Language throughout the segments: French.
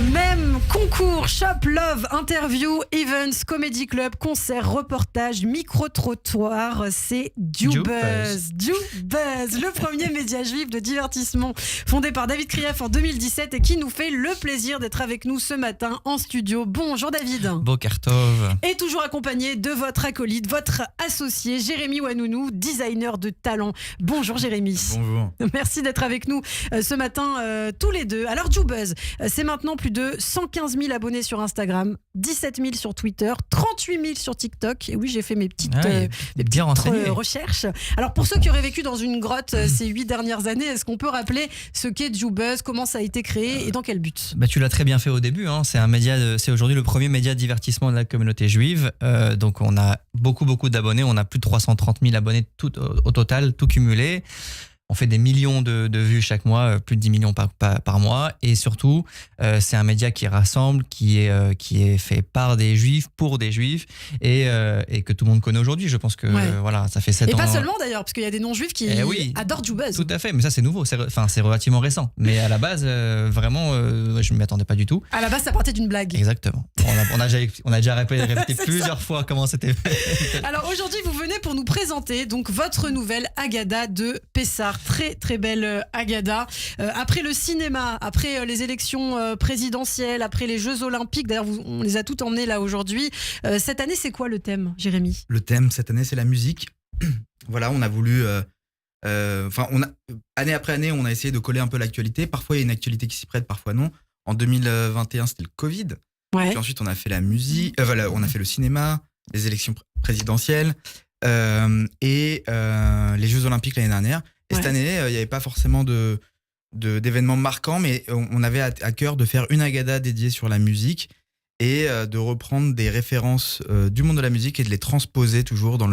Même concours, shop, love, interview, events, comedy club, concert, reportage, micro-trottoir, c'est Dubuzz. Dubuzz, le premier média juif de divertissement fondé par David Krief en 2017 et qui nous fait le plaisir d'être avec nous ce matin en studio. Bonjour David. Boker Tov. Et toujours accompagné de votre acolyte, votre associé Jérémy Ouanounou, designer de talent. Bonjour Jérémy. Bonjour. Merci d'être avec nous ce matin tous les deux. Alors Dubuzz, c'est maintenant plus de 115 000 abonnés sur Instagram, 17 000 sur Twitter, 38 000 sur TikTok. Et oui, j'ai fait mes petites, recherches. Alors pour ceux qui auraient vécu dans une grotte ces 8 dernières années, est-ce qu'on peut rappeler ce qu'est Dubuzz, comment ça a été créé et dans quel but ? Tu l'as très bien fait au début. C'est un média, c'est aujourd'hui le premier média de divertissement de la communauté juive. Donc on a beaucoup d'abonnés. On a plus de 330 000 abonnés au total, tout cumulé. On fait des millions de vues chaque mois, plus de 10 millions par mois. Et surtout, c'est un média qui rassemble, qui est fait par des juifs, pour des juifs, et que tout le monde connaît aujourd'hui. Je pense que voilà, ça fait 7 ans. Et pas seulement d'ailleurs, parce qu'il y a des non-juifs qui adorent Dubuzz. Tout à fait, mais ça c'est nouveau, c'est relativement récent. Mais à la base, vraiment, je ne m'y attendais pas du tout. À la base, ça partait d'une blague. Exactement. On a déjà répété plusieurs fois comment c'était fait. Alors aujourd'hui, vous venez pour nous présenter donc votre nouvelle Haggadah de Pessah. Très belle Haggadah. Après le cinéma, après les élections présidentielles, après les Jeux Olympiques, d'ailleurs on les a toutes emmenées là aujourd'hui. Cette année, c'est quoi le thème, Jérémy ? Le thème cette année, c'est la musique. Voilà, on a voulu... année après année, on a essayé de coller un peu l'actualité. Parfois, il y a une actualité qui s'y prête, parfois non. En 2021, c'était le Covid. Ouais. Puis ensuite, on a fait la musique, on a fait le cinéma, les élections présidentielles et les Jeux Olympiques l'année dernière. Et cette année, il n'y avait pas forcément d'événements marquants, mais on avait à cœur de faire une Haggadah dédiée sur la musique et de reprendre des références du monde de la musique et de les transposer toujours dans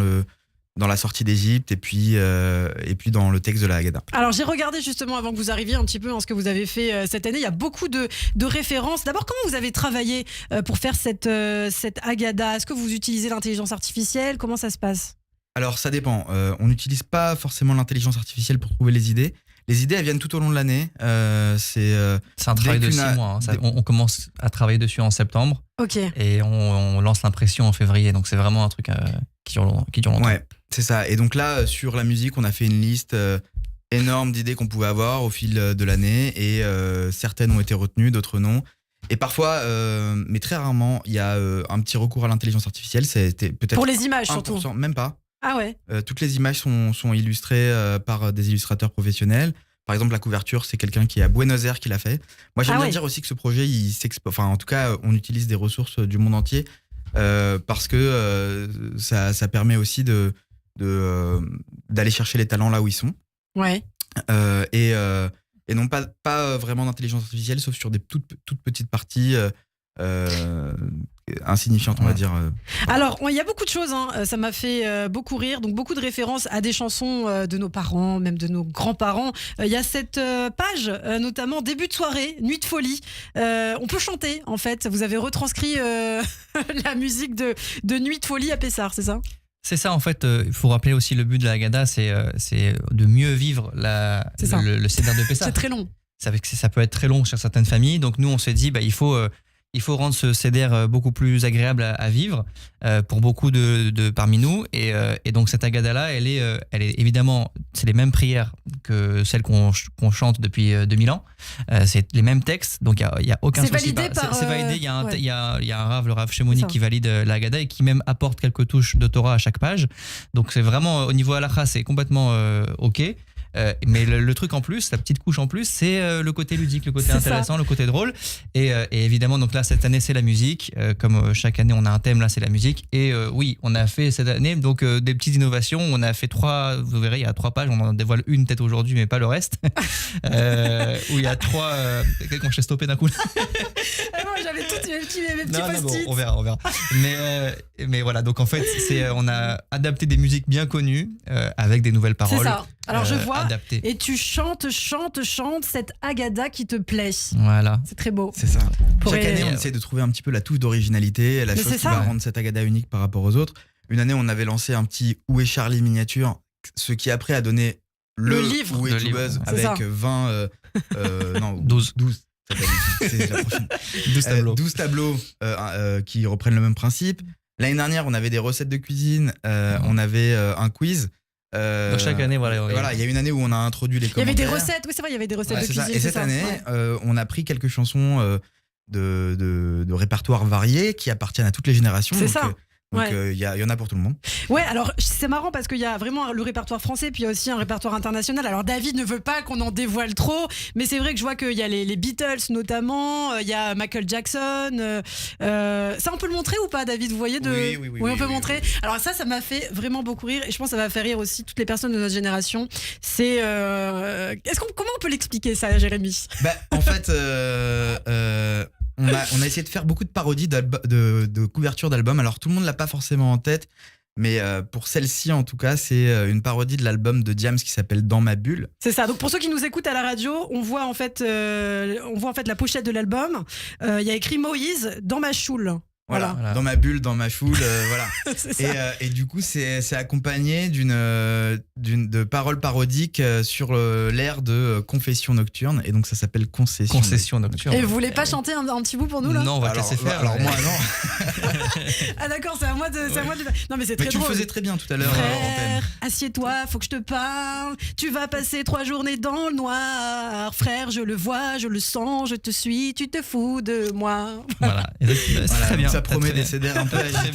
la sortie d'Égypte et puis dans le texte de la Haggadah. Alors j'ai regardé justement avant que vous arriviez un petit peu ce que vous avez fait cette année. Il y a beaucoup de références. D'abord, comment vous avez travaillé pour faire cette Haggadah ? Est-ce que vous utilisez l'intelligence artificielle ? Comment ça se passe ? Alors ça dépend. On n'utilise pas forcément l'intelligence artificielle pour trouver les idées. Les idées, elles viennent tout au long de l'année. C'est un travail de 6 mois. On commence à travailler dessus en septembre. Ok. Et on lance l'impression en février. Donc c'est vraiment un truc qui dure longtemps. Ouais, c'est ça. Et donc là, sur la musique, on a fait une liste énorme d'idées qu'on pouvait avoir au fil de l'année. Et certaines ont été retenues, d'autres non. Et parfois, mais très rarement, il y a un petit recours à l'intelligence artificielle. C'était peut-être pour les images 1%, surtout. même pas. Ah ouais. Toutes les images sont illustrées par des illustrateurs professionnels. Par exemple, la couverture, c'est quelqu'un qui est à Buenos Aires qui l'a fait. Moi, j'aime bien dire aussi que ce projet, en tout cas, on utilise des ressources du monde entier parce que ça permet aussi d'aller chercher les talents là où ils sont. Ouais. Et non pas vraiment d'intelligence artificielle, sauf sur des toutes petites parties insignifiante, on va dire. Alors, il y a beaucoup de choses, ça m'a fait beaucoup rire, donc beaucoup de références à des chansons de nos parents, même de nos grands-parents. Il y a cette page, notamment début de soirée, nuit de folie. On peut chanter, en fait. Vous avez retranscrit la musique de Nuit de folie à Pessah, c'est ça ? C'est ça, en fait. Il faut rappeler aussi le but de la Haggadah, c'est de mieux vivre le Seder de Pessah. C'est très long. Ça peut être très long chez certaines familles. Donc nous, on s'est dit, il faut rendre ce Seder beaucoup plus agréable à vivre pour beaucoup de parmi nous. Et donc cette Haggadah-là, elle est évidemment, c'est les mêmes prières que celles qu'on chante depuis 2000 ans. C'est les mêmes textes, donc il y a aucun souci. C'est validé. Il y a un Rav, le Rav Shemoni, qui valide la Haggadah et qui même apporte quelques touches de Torah à chaque page. Donc c'est vraiment, au niveau halakha, c'est complètement OK. Mais le truc en plus, la petite couche en plus, c'est le côté ludique, le côté intéressant, le côté drôle. Et évidemment, donc là, cette année, c'est la musique. Comme chaque année, on a un thème, là, c'est la musique. Et oui, on a fait cette année donc des petites innovations. On a fait 3, vous verrez, il y a 3 pages. On en dévoile une peut-être aujourd'hui, mais pas le reste. Où il y a 3. Quand je t'ai stoppé d'un coup. Moi, j'avais tous mes petits post-it. On verra. Mais voilà, donc en fait, on a adapté des musiques bien connues avec des nouvelles paroles. C'est ça. Alors je vois, adaptées. Et tu chantes cette Haggadah qui te plaît. Voilà. C'est très beau. C'est ça. Chaque année, on essaie de trouver un petit peu la touche d'originalité, la chose qui va rendre cette Haggadah unique par rapport aux autres. Une année, on avait lancé un petit Où est Charlie miniature, ce qui après a donné le livre Où est Dubuzz avec 12 C'est la prochaine. 12 tableaux. 12 tableaux qui reprennent le même principe. L'année dernière, on avait des recettes de cuisine, on avait un quiz. Donc chaque année, Voilà, il y a une année où on a introduit les Il y avait commentaires. des recettes, oui c'est vrai, il y avait des recettes de C'est ça. cuisine. Et cette année, on a pris quelques chansons de répertoires variés qui appartiennent à toutes les générations. C'est donc, ça. Donc il y en a pour tout le monde. Ouais, alors c'est marrant parce qu'il y a vraiment le répertoire français, puis il y a aussi un répertoire international. Alors David ne veut pas qu'on en dévoile trop, mais c'est vrai que je vois qu'il y a les Beatles notamment, il y a Michael Jackson. Ça, on peut le montrer ou pas, David? Vous voyez Oui, on peut montrer. Alors ça m'a fait vraiment beaucoup rire, et je pense que ça va faire rire aussi toutes les personnes de notre génération. C'est comment on peut l'expliquer ça, Jérémy? En fait, on a essayé de faire beaucoup de parodies de couverture d'albums. Alors tout le monde l'a pas forcément en tête, mais pour celle-ci en tout cas, c'est une parodie de l'album de Diams qui s'appelle Dans ma bulle. C'est ça. Donc pour ceux qui nous écoutent à la radio, on voit en fait la pochette de l'album. Il y a écrit Moïse dans ma choule. Voilà. Dans ma bulle, dans ma choule, voilà. C'est ça. Et du coup, c'est accompagné de paroles parodiques sur l'air de Confession nocturne, et donc ça s'appelle Concession nocturne. Et vous voulez pas chanter un petit bout pour nous là? Non, on va te laisser faire. Alors moi, non. Ah d'accord, c'est à moi de. Non mais c'est très Mais tu drôle. le faisais très bien tout à l'heure. Frère, assieds-toi, faut que je te parle. Tu vas passer 3 journées dans le noir. Frère, je le vois, je le sens, je te suis, tu te fous de moi. Voilà, c'est très bien. Ça promet des CD un peu agités.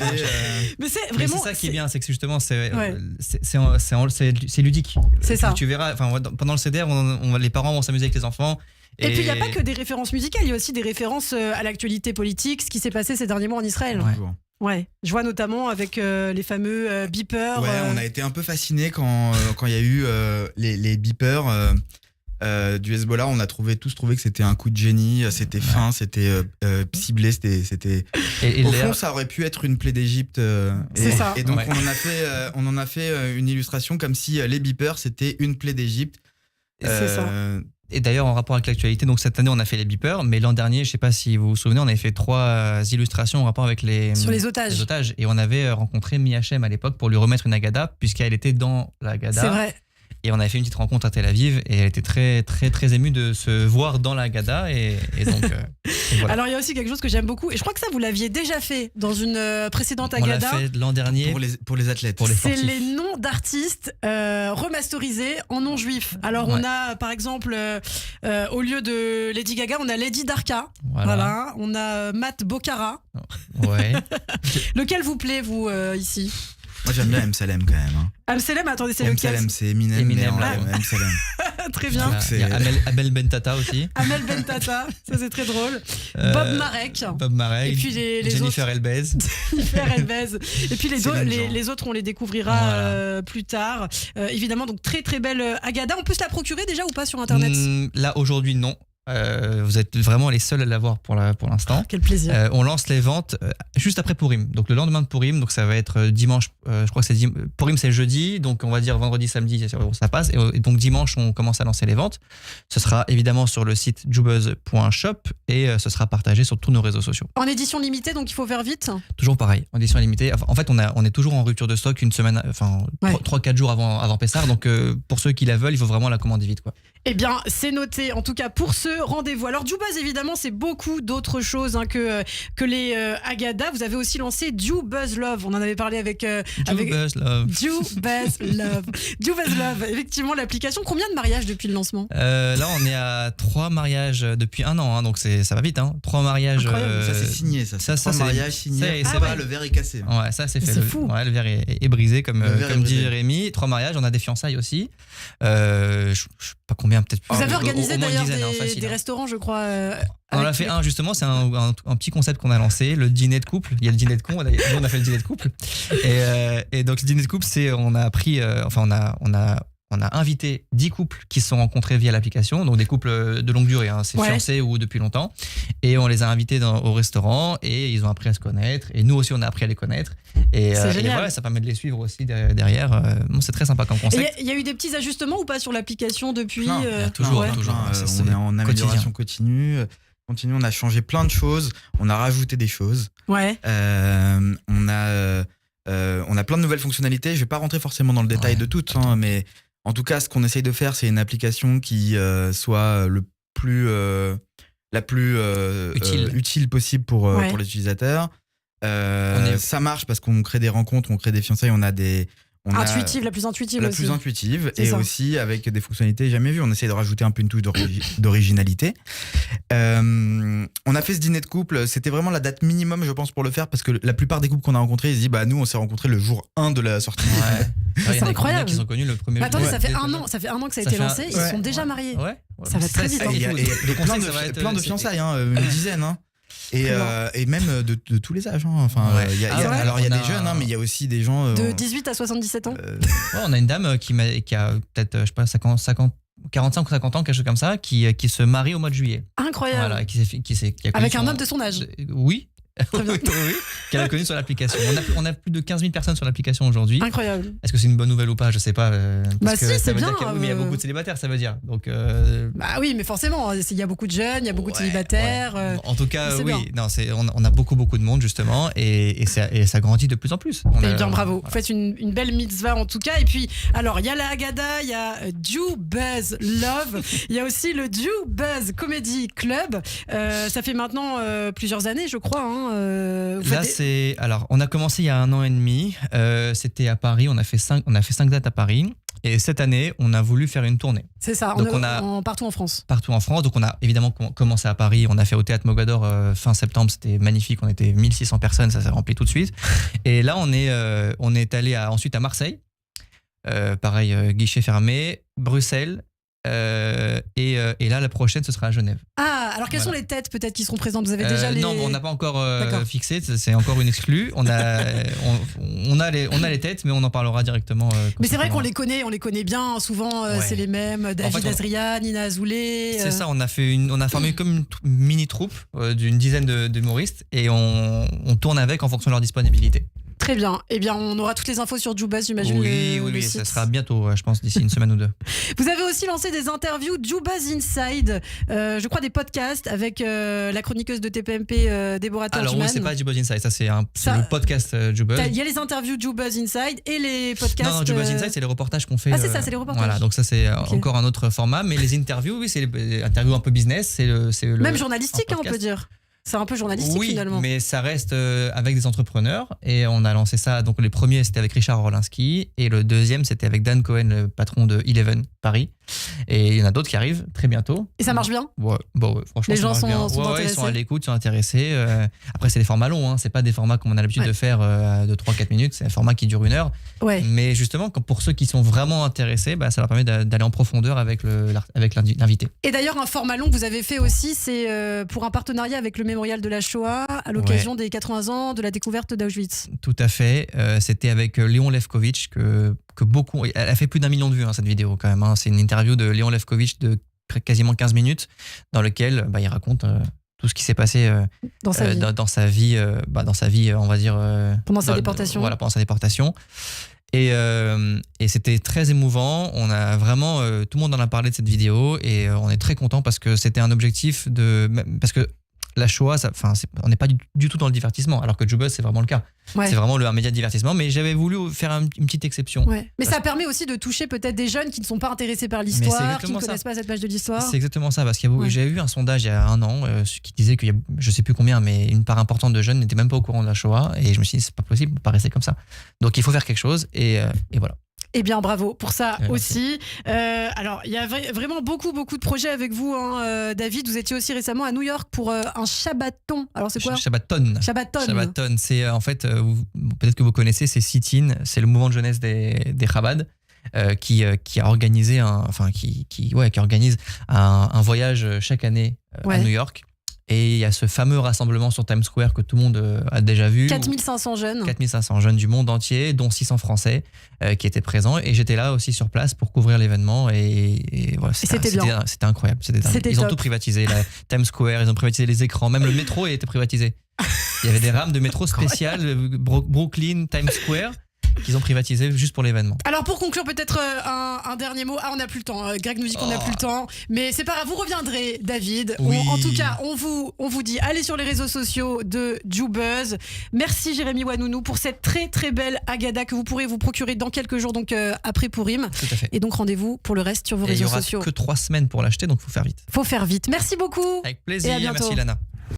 Mais c'est Mais vraiment. c'est ça qui est bien, c'est que justement c'est Ouais. ludique. C'est ça. Tu verras, pendant le CDR, les parents vont s'amuser avec les enfants. Et puis il n'y a pas que des références musicales, il y a aussi des références à l'actualité politique, ce qui s'est passé ces derniers mois en Israël. Ouais. Je vois notamment avec les fameux beepers. Ouais, on a été un peu fascinés quand il y a eu les beepers du Hezbollah. On a tous trouvé que c'était un coup de génie, c'était fin, c'était ciblé, c'était. Au fond, ça aurait pu être une plaie d'Égypte. C'est ça. Et donc on en a fait une illustration comme si les beepers c'était une plaie d'Égypte. C'est ça. Et d'ailleurs, en rapport avec l'actualité, donc cette année, on a fait les beepers, mais l'an dernier, je ne sais pas si vous vous souvenez, on avait fait 3 illustrations en rapport avec sur les otages. Et on avait rencontré Miachem à l'époque pour lui remettre une Agada, puisqu'elle était dans la Agada. C'est vrai. Et on avait fait une petite rencontre à Tel Aviv, et elle était très, très, très émue de se voir dans la Agada. Et donc, voilà. Alors, il y a aussi quelque chose que j'aime beaucoup, et je crois que ça, vous l'aviez déjà fait dans une précédente Agada. On l'a fait l'an dernier. Pour les athlètes. Pour les C'est sportifs. les noms d'artistes remasterisés en noms juifs. Alors, on a, par exemple, au lieu de Lady Gaga, on a Lady Darka. Voilà. On a Matt Bocara. Ouais. Lequel vous plaît, vous, ici? Moi, j'aime bien M. Salem quand même. M. Salem, attendez, c'est M. lequel? Salem, c'est Eminem. Eminem, M. Salem. Très bien. Il y a Abel Bentata aussi. Amel Bentata, ça c'est très drôle. Bob Marek. Bob Marek. Et puis les Jennifer autres. Elbez. Jennifer Elbez. Et puis les autres, on les découvrira plus tard. Évidemment, donc très très belle Agada. On peut se la procurer déjà ou pas sur internet? Là, aujourd'hui, non. Vous êtes vraiment les seuls à l'avoir pour l'instant. Quel plaisir. On lance les ventes juste après Purim, donc le lendemain de Purim, donc ça va être dimanche, je crois que c'est Purim c'est jeudi, donc on va dire vendredi, samedi, ça passe, et donc dimanche on commence à lancer les ventes. Ce sera évidemment sur le site jubuzz.shop et ce sera partagé sur tous nos réseaux sociaux. En édition limitée, donc il faut faire vite. Toujours pareil, en édition limitée. En fait, on est toujours en rupture de stock une semaine, 3-4 jours avant Pessah, donc pour ceux qui la veulent, il faut vraiment la commander vite, quoi. Eh bien, c'est noté, en tout cas pour ce rendez-vous. Alors, Jubuzz, évidemment, c'est beaucoup d'autres choses que les Agada. Vous avez aussi lancé Jubuzz Love. On en avait parlé avec Jubuzz Love. Jubuzz Love. Jubuzz Love, effectivement, l'application. Combien de mariages depuis le lancement? Là, on est à 3 mariages depuis 1 an, donc ça va vite. 3 mariages. Ça, c'est signé, ça. 3 mariages signés. C'est vrai. Le verre est cassé. Ouais, ça, c'est fait. C'est fou. Ouais, le verre est brisé, comme dit brisé. Jérémy. 3 mariages, on a des fiançailles aussi. Je sais pas combien, peut-être. Vous avez organisé au moins d'ailleurs une dizaine, des restaurants, je crois. On en a fait un, justement, c'est un petit concept qu'on a lancé, le dîner de couple. Il y a le dîner de con, on a fait le dîner de couple. Et donc, le dîner de couple, c'est, on a pris, on a invité 10 couples qui se sont rencontrés via l'application, donc des couples de longue durée, c'est fiancés ou depuis longtemps. Et on les a invités au restaurant et ils ont appris à se connaître. Et nous aussi, on a appris à les connaître. Et voilà, ça permet de les suivre aussi derrière. C'est très sympa comme concept. Il y a eu des petits ajustements ou pas sur l'application depuis? Toujours. On est en amélioration continue. On a changé plein de choses. On a rajouté des choses. Ouais. On a plein de nouvelles fonctionnalités. Je vais pas rentrer forcément dans le détail de toutes, mais en tout cas, ce qu'on essaye de faire, c'est une application qui soit le plus la plus utile possible pour les utilisateurs. Ça marche parce qu'on crée des rencontres, on crée des fiançailles, on a des... la plus intuitive la aussi. plus intuitive C'est et ça. aussi avec des fonctionnalités jamais vues. On essaie de rajouter un peu une touche d'originalité. On a fait ce dîner de couple. C'était vraiment la date minimum, je pense, pour le faire parce que la plupart des couples qu'on a rencontrés, ils se disent bah nous on s'est rencontrés le jour 1 de la sortie. C'est incroyable. Qui sont connus le premier. Attendez, jour. ça fait un an que ça a été lancé. Ils sont déjà mariés. Ouais. Ça va très vite. Il y a plein de fiançailles, une dizaine. Et même de tous les âges. Ouais. Il y a des jeunes, mais il y a aussi des gens. De 18 à 77 ans. On a une dame qui a peut-être, je sais pas, 45 ou 50 ans, quelque chose comme ça, qui se marie au mois de juillet. Incroyable. Voilà, qui a avec un homme de son âge. Oui. Oui, qu'elle a connu sur l'application. On a plus de 15 000 personnes sur l'application aujourd'hui. Incroyable. Est-ce que c'est une bonne nouvelle ou pas? Je sais pas. Bah si, c'est bien. Mais il y a beaucoup de célibataires, ça veut dire. Donc. Bah oui, mais forcément, il y a beaucoup de jeunes, il y a beaucoup de célibataires. En tout cas, oui. Bien. Non, on a beaucoup de monde justement, et ça grandit de plus en plus. Eh bien, bravo. Vous faites une belle mitzvah en tout cas. Et puis, alors, il y a la Haggadah, il y a JewBuzz Love, il y a aussi le JewBuzz Comedy Club. Ça fait maintenant plusieurs années, je crois. Là, alors, on a commencé il y a 1 an et demi. C'était à Paris. On a fait 5 dates à Paris. Et cette année, on a voulu faire une tournée. C'est ça. Donc partout en France. Partout en France. Donc, on a évidemment commencé à Paris. On a fait au Théâtre Mogador fin septembre. C'était magnifique. On était 1600 personnes. Ça s'est rempli tout de suite. Et là, on est allé ensuite à Marseille. Pareil, guichet fermé. Bruxelles. Et là, la prochaine, ce sera à Genève. Ah, alors quelles sont les têtes peut-être qui seront présentes? Vous avez déjà les... Non, on n'a pas encore fixé, c'est encore une exclue. On a les têtes, mais on en parlera directement. Mais c'est vrai qu'on les connaît bien. Souvent, c'est les mêmes. David Azrian, Nina Azoulay. C'est ça, on a formé comme une mini troupe d'une dizaine d'humoristes et on tourne avec en fonction de leur disponibilité. Très bien. Eh bien, on aura toutes les infos sur JewBuzz, j'imagine. Oui, ça sera bientôt, je pense, d'ici une semaine ou 2. Vous avez aussi lancé des interviews JewBuzz Inside, je crois des podcasts avec la chroniqueuse de TPMP, Déborah Turgeman. Alors oui, c'est pas JewBuzz Inside, ça c'est le podcast JewBuzz. Il y a les interviews JewBuzz Inside et les podcasts. Non, JewBuzz Inside, c'est les reportages qu'on fait. Ah, c'est ça, c'est les reportages. Voilà, donc ça c'est encore un autre format, mais les interviews, oui, c'est les interviews un peu business, c'est le même journalistique, on peut dire. C'est un peu journalistique finalement. Oui, mais ça reste avec des entrepreneurs et on a lancé ça. Donc le premier c'était avec Richard Orlinski et le deuxième c'était avec Dan Cohen, le patron de Eleven Paris. Et il y en a d'autres qui arrivent très bientôt. Et ça marche bien? Ouais, franchement, les gens sont intéressés. Ils sont à l'écoute, sont intéressés. Après c'est des formats longs, c'est pas des formats comme on a l'habitude de faire de 3-4 minutes, c'est un format qui dure 1 heure. Ouais. Mais justement, pour ceux qui sont vraiment intéressés, ça leur permet d'aller en profondeur avec l'invité. Et d'ailleurs, un format long que vous avez fait aussi, c'est pour un partenariat avec le Mémorial de la Shoah à l'occasion des 80 ans de la découverte d'Auschwitz. Tout à fait. C'était avec Léon Lefkovitch que beaucoup... Elle a fait plus d'1 million de vues, cette vidéo quand même. C'est une interview de Léon Lefkovitch de quasiment 15 minutes dans lequel il raconte tout ce qui s'est passé dans sa vie, on va dire... pendant sa déportation. Voilà, pendant sa déportation. Et c'était très émouvant. On a vraiment... tout le monde en a parlé de cette vidéo et on est très content parce que c'était un objectif parce que la Shoah, on n'est pas du tout dans le divertissement, alors que JewBuzz, c'est vraiment le cas. Ouais. C'est vraiment un média de divertissement, mais j'avais voulu faire une petite exception. Ouais. Mais ça permet aussi de toucher peut-être des jeunes qui ne sont pas intéressés par l'histoire, qui ne connaissent pas cette page de l'histoire. C'est exactement ça, parce que j'avais vu un sondage il y a 1 an qui disait qu'il y a, je ne sais plus combien, mais une part importante de jeunes n'étaient même pas au courant de la Shoah, et je me suis dit, c'est pas possible, on peut pas rester comme ça. Donc il faut faire quelque chose, et voilà. Eh bien, bravo pour ça aussi. Alors, il y a vraiment beaucoup de projets avec vous, David. Vous étiez aussi récemment à New York pour un Shabbaton. Alors, c'est quoi? Shabbaton. C'est en fait, peut-être que vous connaissez, c'est Sit-In, c'est le mouvement de jeunesse des Chabad. Qui a organisé qui organise un voyage chaque année à New York. Et il y a ce fameux rassemblement sur Times Square que tout le monde a déjà vu. 4500 jeunes. 4500 jeunes du monde entier, dont 600 Français qui étaient présents. Et j'étais là aussi sur place pour couvrir l'événement. Et voilà, c'était incroyable. Ils top. ont tout privatisé. La Times Square, ils ont privatisé les écrans. Même le métro a été privatisé. Il y avait des rames de métro spéciales, Brooklyn, Times Square. qu'ils ont privatisé juste pour l'événement. Alors pour conclure peut-être un dernier mot. On n'a plus le temps. Greg nous dit qu'on n'a plus le temps, mais c'est pas grave. Vous reviendrez, David. Oui. En tout cas, on vous dit allez sur les réseaux sociaux de JooBuzz. Merci Jérémy Wanounou pour cette très très belle Agada que vous pourrez vous procurer dans quelques jours, donc après Pourim. Tout à fait. Et donc rendez-vous pour le reste sur vos Et il y réseaux aura sociaux. que 3 semaines pour l'acheter, donc il faut faire vite. Faut faire vite. Merci beaucoup. Avec plaisir. Et à bientôt. Merci Lana.